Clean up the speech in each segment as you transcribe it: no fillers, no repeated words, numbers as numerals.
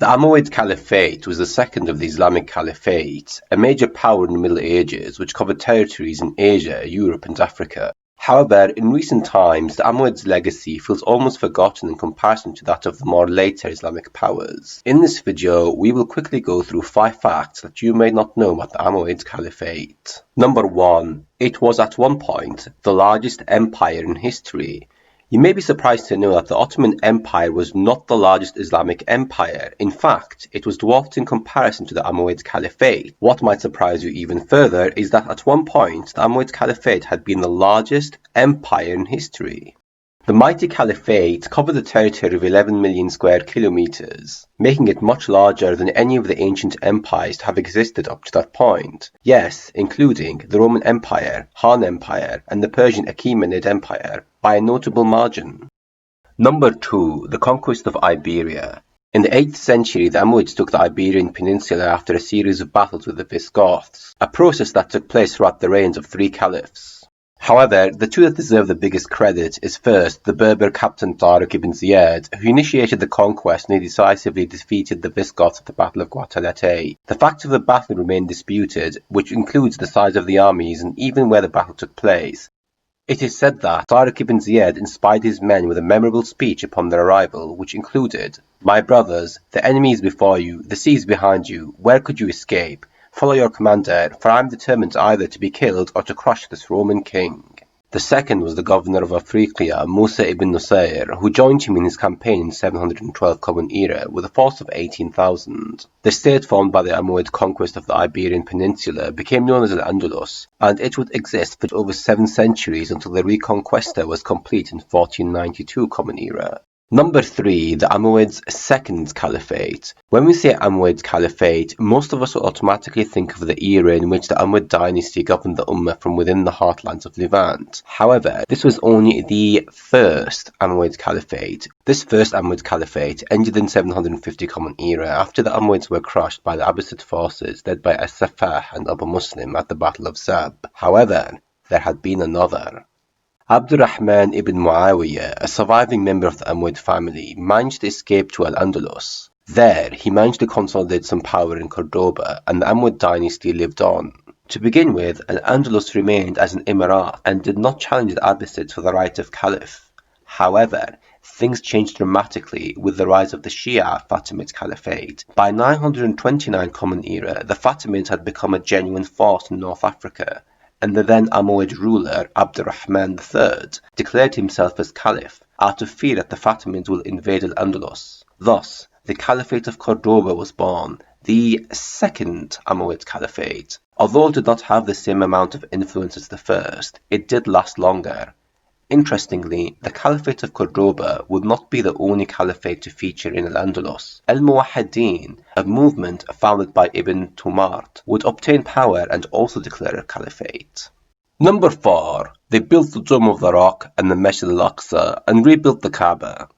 The Umayyad Caliphate was the second of the Islamic Caliphates, a major power in the Middle Ages which covered territories in Asia, Europe and Africa. However, in recent times, the Umayyads' legacy feels almost forgotten in comparison to that of the more later Islamic powers. In this video, we will quickly go through 5 facts that you may not know about the Umayyad Caliphate. Number 1. It was at one point the largest empire in history. You may be surprised to know that the Ottoman Empire was not the largest Islamic empire. In fact, it was dwarfed in comparison to the Umayyad Caliphate. What might surprise you even further is that at one point, the Umayyad Caliphate had been the largest empire in history. The mighty Caliphate covered a territory of 11 million square kilometers, making it much larger than any of the ancient empires to have existed up to that point. Yes, including the Roman Empire, Han Empire, and the Persian Achaemenid Empire, by a notable margin. Number 2. The Conquest of Iberia. In the 8th century, the Umayyads took the Iberian Peninsula after a series of battles with the Visigoths, a process that took place throughout the reigns of 3 caliphs. However, the two that deserve the biggest credit is first the Berber captain Tariq ibn Ziyad, who initiated the conquest and he decisively defeated the Visigoths at the Battle of Guadalete. The facts of the battle remain disputed, which includes the size of the armies and even where the battle took place. It is said that Tariq ibn Ziyad inspired his men with a memorable speech upon their arrival, which included, "My brothers, the enemy is before you, the sea is behind you, where could you escape? Follow your commander, for I am determined either to be killed or to crush this Roman king." The second was the governor of Afriqiya, Musa ibn Nusayr, who joined him in his campaign in 712 Common Era with a force of 18,000. The state formed by the Umayyad conquest of the Iberian Peninsula became known as Al-Andalus, and it would exist for over 7 centuries until the Reconquista was complete in 1492 Common Era. Number 3. The Umayyads' second caliphate. When we say Umayyad Caliphate, most of us will automatically think of the era in which the Umayyad dynasty governed the Ummah from within the heartlands of Levant. However, this was only the first Umayyad Caliphate. This first Umayyad Caliphate ended in 750 Common Era after the Umayyads were crushed by the Abbasid forces led by As-Saffah and Abu Muslim at the Battle of Zab. However, there had been another. Abdurrahman ibn Muawiyah, a surviving member of the Umayyad family, managed to escape to Al-Andalus. There, he managed to consolidate some power in Cordoba, and the Umayyad dynasty lived on. To begin with, Al-Andalus remained as an Emirat and did not challenge the Abbasids for the right of Caliph. However, things changed dramatically with the rise of the Shia Fatimid Caliphate. By 929 Common Era, the Fatimids had become a genuine force in North Africa, and the then Umayyad ruler Abdurrahman III declared himself as Caliph out of fear that the Fatimids will invade Al-Andalus. Thus, the Caliphate of Cordoba was born, the second Umayyad Caliphate. Although it did not have the same amount of influence as the first, it did last longer. Interestingly, the Caliphate of Cordoba would not be the only caliphate to feature in Al-Andalus. Al-Muwahhidin, a movement founded by Ibn Tumart, would obtain power and also declare a caliphate. Number 4. They built the Dome of the Rock and the Masjid Al-Aqsa and rebuilt the Kaaba.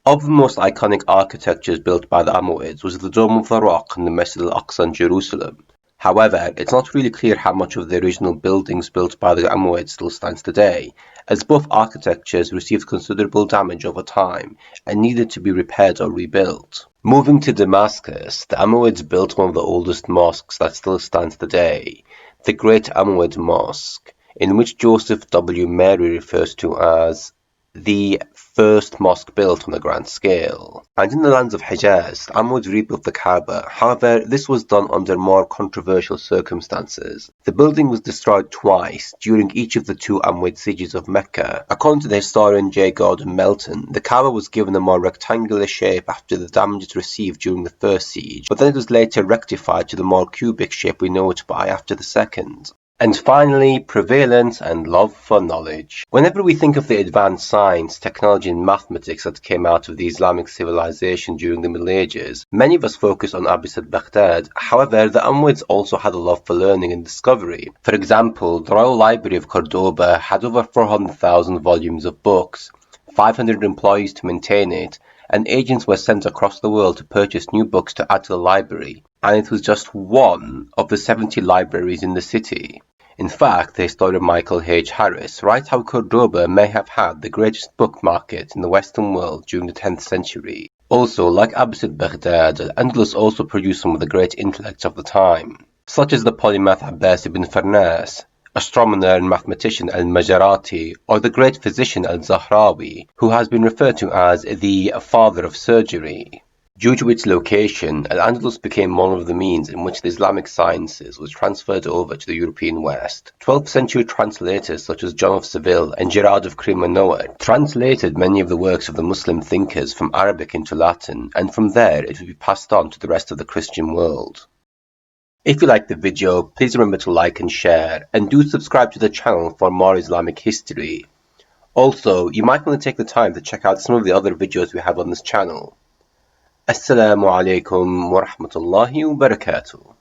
Of the most iconic architectures built by the Umayyads was the Dome of the Rock and the Masjid Al-Aqsa in Jerusalem. However, it's not really clear how much of the original buildings built by the Umayyads still stands today, as both architectures received considerable damage over time and needed to be repaired or rebuilt. Moving to Damascus, the Umayyads built one of the oldest mosques that still stands today, the Great Umayyad Mosque, in which Joseph W. Mary refers to as the first mosque built on a grand scale. And in the lands of Hijaz, the Umayyads rebuilt the Kaaba. However, this was done under more controversial circumstances. The building was destroyed twice during each of the 2 Umayyad sieges of Mecca. According to the historian J. Gordon Melton, the Kaaba was given a more rectangular shape after the damage it received during the first siege, but then it was later rectified to the more cubic shape we know it by after the second. And finally, prevalence and love for knowledge. Whenever we think of the advanced science, technology and mathematics that came out of the Islamic civilization during the Middle Ages, many of us focus on Abbasid Baghdad. However, the Umayyads also had a love for learning and discovery. For example, the Royal Library of Cordoba had over 400,000 volumes of books, 500 employees to maintain it, and agents were sent across the world to purchase new books to add to the library, and it was just one of the 70 libraries in the city. In fact, the historian Michael H. Harris writes how Cordoba may have had the greatest book market in the Western world during the 10th century. Also, like Abbasid Baghdad, Al-Andalus also produced some of the great intellects of the time, such as the polymath Abbas ibn Farnas, astronomer and mathematician Al-Majarati, or the great physician Al-Zahrawi, who has been referred to as the father of surgery. Due to its location, Al-Andalus became one of the means in which the Islamic sciences was transferred over to the European West. 12th century translators such as John of Seville and Gerard of Cremona translated many of the works of the Muslim thinkers from Arabic into Latin, and from there it would be passed on to the rest of the Christian world. If you liked the video, please remember to like and share, and do subscribe to the channel for more Islamic history. Also, you might want to take the time to check out some of the other videos we have on this channel. Assalamu alaikum wa rahmatullahi wa barakatuh.